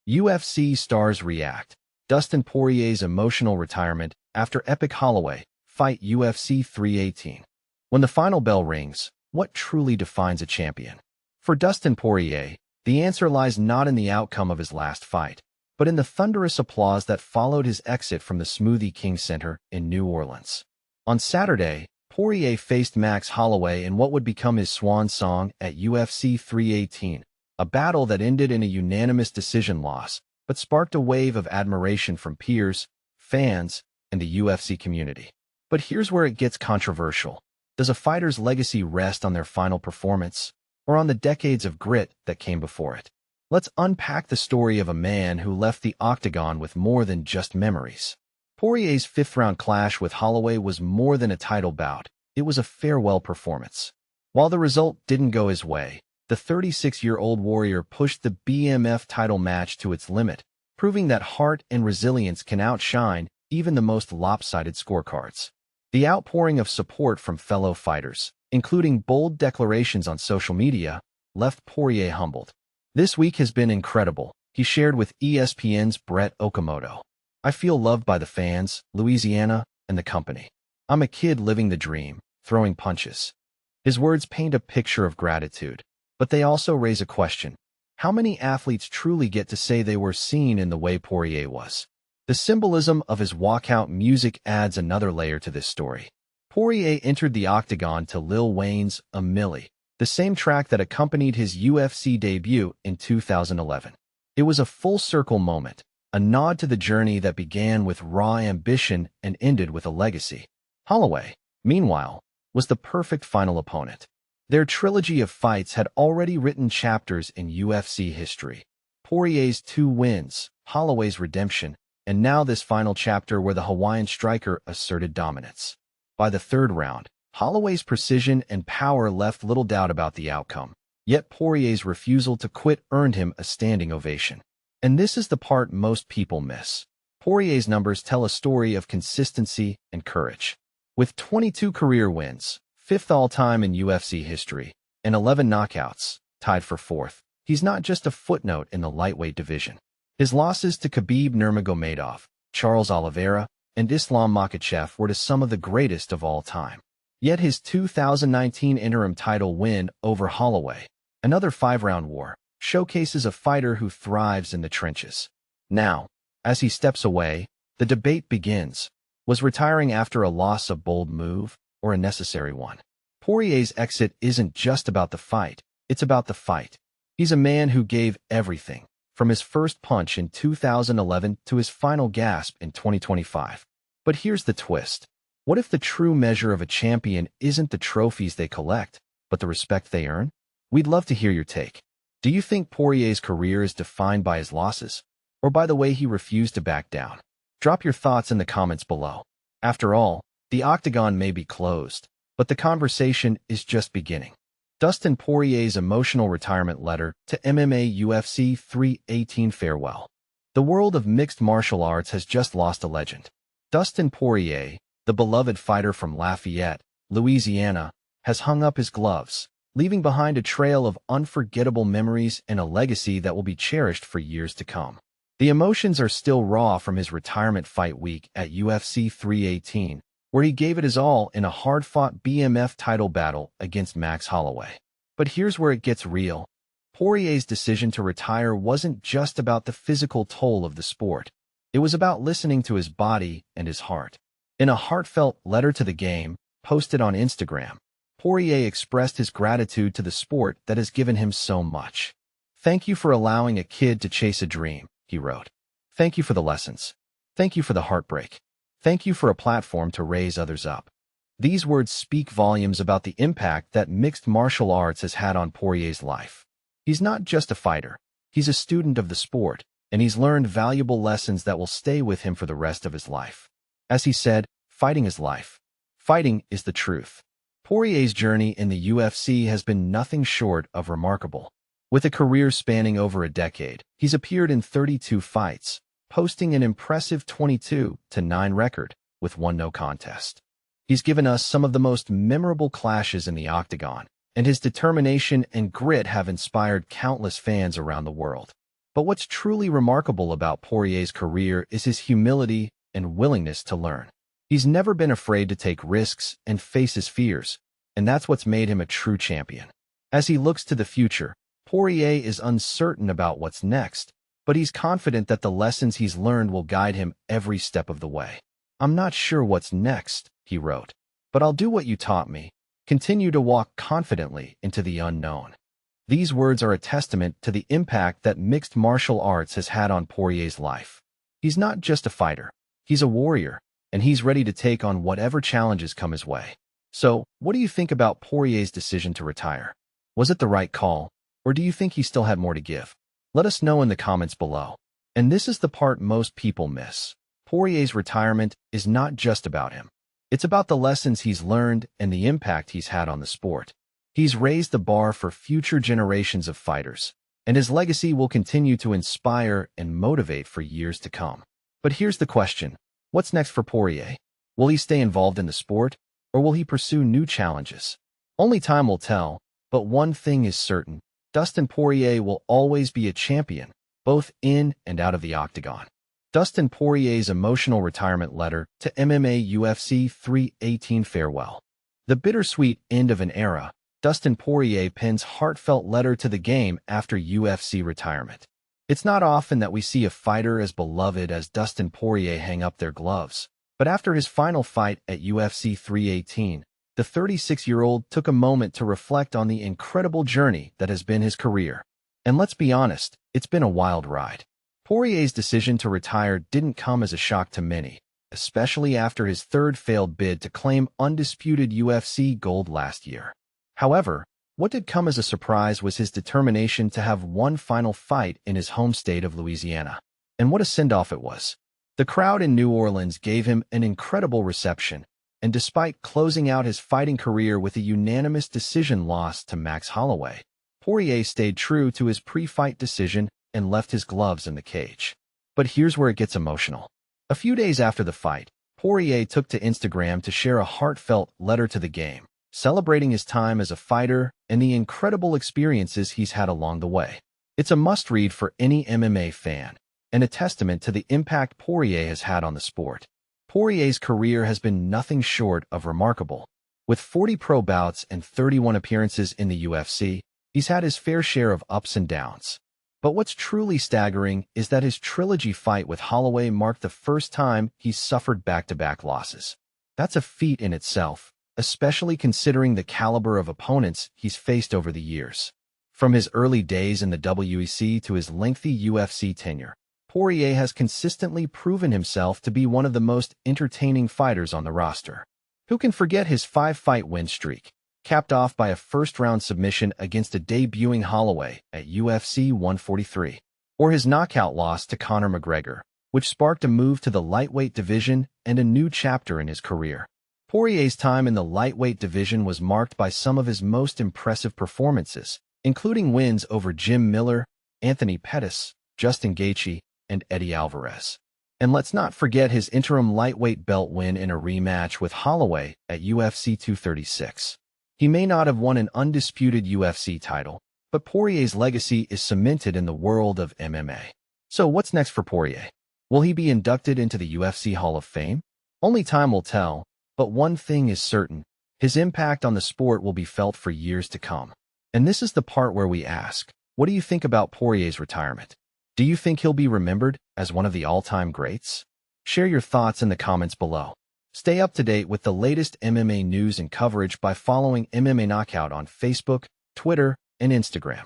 UFC stars react. Dustin Poirier's emotional retirement after epic Holloway fight UFC 318. When the final bell rings, what truly defines a champion? For Dustin Poirier, the answer lies not in the outcome of his last fight, but in the thunderous applause that followed his exit from the Smoothie King Center in New Orleans. On Saturday, Poirier faced Max Holloway in what would become his swan song at UFC 318, a battle that ended in a unanimous decision loss, but sparked a wave of admiration from peers, fans, and the UFC community. But here's where it gets controversial. Does a fighter's legacy rest on their final performance, or on the decades of grit that came before it? Let's unpack the story of a man who left the octagon with more than just memories. Poirier's fifth-round clash with Holloway was more than a title bout. It was a farewell performance. While the result didn't go his way, the 36-year-old warrior pushed the BMF title match to its limit, proving that heart and resilience can outshine even the most lopsided scorecards. The outpouring of support from fellow fighters, including bold declarations on social media, left Poirier humbled. "This week has been incredible," he shared with ESPN's Brett Okamoto. "I feel loved by the fans, Louisiana, and the company. I'm a kid living the dream, throwing punches." His words paint a picture of gratitude, but they also raise a question. How many athletes truly get to say they were seen in the way Poirier was? The symbolism of his walkout music adds another layer to this story. Poirier entered the octagon to Lil Wayne's Milli, the same track that accompanied his UFC debut in 2011. It was a full-circle moment, a nod to the journey that began with raw ambition and ended with a legacy. Holloway, meanwhile, was the perfect final opponent. Their trilogy of fights had already written chapters in UFC history. Poirier's 2 wins, Holloway's redemption, and now this final chapter where the Hawaiian striker asserted dominance. By the third round, Holloway's precision and power left little doubt about the outcome, yet Poirier's refusal to quit earned him a standing ovation. And this is the part most people miss. Poirier's numbers tell a story of consistency and courage. With 22 career wins, 5th all-time in UFC history, and 11 knockouts, tied for 4th, he's not just a footnote in the lightweight division. His losses to Khabib Nurmagomedov, Charles Oliveira, and Islam Makhachev were to some of the greatest of all time. Yet his 2019 interim title win over Holloway, another 5-round war, showcases a fighter who thrives in the trenches. Now, as he steps away, the debate begins. Was retiring after a loss a bold move, or a necessary one? Poirier's exit isn't just about the fight, it's about the fight. He's a man who gave everything, from his first punch in 2011 to his final gasp in 2025. But here's the twist. What if the true measure of a champion isn't the trophies they collect, but the respect they earn? We'd love to hear your take. Do you think Poirier's career is defined by his losses, or by the way he refused to back down? Drop your thoughts in the comments below. After all, the octagon may be closed, but the conversation is just beginning. Dustin Poirier's emotional retirement letter to MMA UFC 318 farewell. The world of mixed martial arts has just lost a legend. Dustin Poirier, the beloved fighter from Lafayette, Louisiana, has hung up his gloves, leaving behind a trail of unforgettable memories and a legacy that will be cherished for years to come. The emotions are still raw from his retirement fight week at UFC 318, where he gave it his all in a hard-fought BMF title battle against Max Holloway. But here's where it gets real. Poirier's decision to retire wasn't just about the physical toll of the sport. It was about listening to his body and his heart. In a heartfelt letter to the game, posted on Instagram, Poirier expressed his gratitude to the sport that has given him so much. "Thank you for allowing a kid to chase a dream," he wrote. "Thank you for the lessons. Thank you for the heartbreak. Thank you for a platform to raise others up." These words speak volumes about the impact that mixed martial arts has had on Poirier's life. He's not just a fighter. He's a student of the sport, and he's learned valuable lessons that will stay with him for the rest of his life. As he said, "Fighting is life. Fighting is the truth." Poirier's journey in the UFC has been nothing short of remarkable. With a career spanning over a decade, he's appeared in 32 fights, posting an impressive 22-9 record with 1 no contest. He's given us some of the most memorable clashes in the octagon, and his determination and grit have inspired countless fans around the world. But what's truly remarkable about Poirier's career is his humility and willingness to learn. He's never been afraid to take risks and face his fears, and that's what's made him a true champion. As he looks to the future, Poirier is uncertain about what's next, but he's confident that the lessons he's learned will guide him every step of the way. "I'm not sure what's next," he wrote, "but I'll do what you taught me. Continue to walk confidently into the unknown." These words are a testament to the impact that mixed martial arts has had on Poirier's life. He's not just a fighter, he's a warrior, and he's ready to take on whatever challenges come his way. So, what do you think about Poirier's decision to retire? Was it the right call, or do you think he still had more to give? Let us know in the comments below. And this is the part most people miss. Poirier's retirement is not just about him. It's about the lessons he's learned and the impact he's had on the sport. He's raised the bar for future generations of fighters, and his legacy will continue to inspire and motivate for years to come. But here's the question. What's next for Poirier? Will he stay involved in the sport, or will he pursue new challenges? Only time will tell, but one thing is certain. Dustin Poirier will always be a champion, both in and out of the octagon. Dustin Poirier's emotional retirement letter to MMA UFC 318 farewell. The bittersweet end of an era, Dustin Poirier pens heartfelt letter to the game after UFC retirement. It's not often that we see a fighter as beloved as Dustin Poirier hang up their gloves, but after his final fight at UFC 318, the 36-year-old took a moment to reflect on the incredible journey that has been his career. And let's be honest, it's been a wild ride. Poirier's decision to retire didn't come as a shock to many, especially after his third failed bid to claim undisputed UFC gold last year. However, what did come as a surprise was his determination to have one final fight in his home state of Louisiana. And what a send-off it was. The crowd in New Orleans gave him an incredible reception, and despite closing out his fighting career with a unanimous decision loss to Max Holloway, Poirier stayed true to his pre-fight decision and left his gloves in the cage. But here's where it gets emotional. A few days after the fight, Poirier took to Instagram to share a heartfelt letter to the game, celebrating his time as a fighter and the incredible experiences he's had along the way. It's a must-read for any MMA fan, and a testament to the impact Poirier has had on the sport. Poirier's career has been nothing short of remarkable. With 40 pro bouts and 31 appearances in the UFC, he's had his fair share of ups and downs. But what's truly staggering is that his trilogy fight with Holloway marked the first time he's suffered back-to-back losses. That's a feat in itself, especially considering the caliber of opponents he's faced over the years. From his early days in the WEC to his lengthy UFC tenure, Poirier has consistently proven himself to be one of the most entertaining fighters on the roster. Who can forget his 5-fight win streak, capped off by a first-round submission against a debuting Holloway at UFC 143, or his knockout loss to Conor McGregor, which sparked a move to the lightweight division and a new chapter in his career. Poirier's time in the lightweight division was marked by some of his most impressive performances, including wins over Jim Miller, Anthony Pettis, Justin Gaethje, and Eddie Alvarez. And let's not forget his interim lightweight belt win in a rematch with Holloway at UFC 236. He may not have won an undisputed UFC title, but Poirier's legacy is cemented in the world of MMA. So what's next for Poirier? Will he be inducted into the UFC Hall of Fame? Only time will tell, but one thing is certain. His impact on the sport will be felt for years to come. And this is the part where we ask, what do you think about Poirier's retirement? Do you think he'll be remembered as one of the all-time greats? Share your thoughts in the comments below. Stay up to date with the latest MMA news and coverage by following MMA Knockout on Facebook, Twitter, and Instagram.